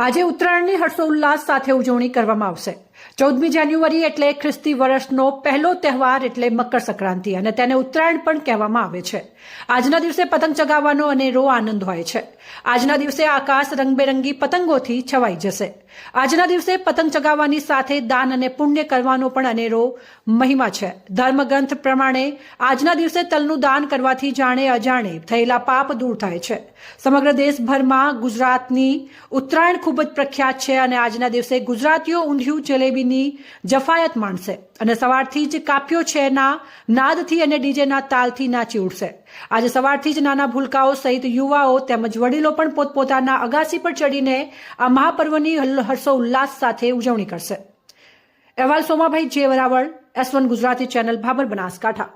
આજે ઉત્તરાયણની હર્ષોલ્લાસ સાથે ઉજવણી કરવામાં આવશે। 14મી જાન્યુઆરી એટલે ખ્રિસ્તી વર્ષનો પહેલો તહેવાર એટલે મકર સંક્રાંતિ અને તેને ઉત્તરાયણ પણ કહેવામાં આવે છે। આજના દિવસે પતંગ ચગાવવાનો અનેરો આનંદ હોય છે। આજના દિવસે આકાશ રંગબેરંગી પતંગોથી છવાઈ જશે। આજના દિવસે પતંગ ચગાવવાની સાથે દાન અને પુણ્ય કરવાનો પણ અનેરો મહિમા છે। ધર્મગ્રંથ પ્રમાણે આજના દિવસે તલનું દાન કરવાથી જાણે અજાણે થયેલા પાપ દૂર થાય છે। સમગ્ર દેશભરમાં ગુજરાતની ઉત્તરાયણ ખૂબ જ પ્રખ્યાત છે અને આજના દિવસે ગુજરાતીઓ ઊંધિયું જલેબીની જફાયત માણશે અને સવારથી જ કાપ્યો છે ના નાદથી અને ડીજેના તાલથી નાચી ઉઠશે। આજે સવારથી જ નાના ભૂલકાઓ સહિત યુવાઓ તેમજ વડીલો પણ પોતપોતાના અગાસી પર ચડીને આ મહાપર્વની હર્ષોલ્લાસ સાથે ઉજવણી કરશે। અહેવાલ સોમાભાઈ જે વરાવળ S1 ગુજરાતી ચેનલ ભાબર બનાસકાંઠા।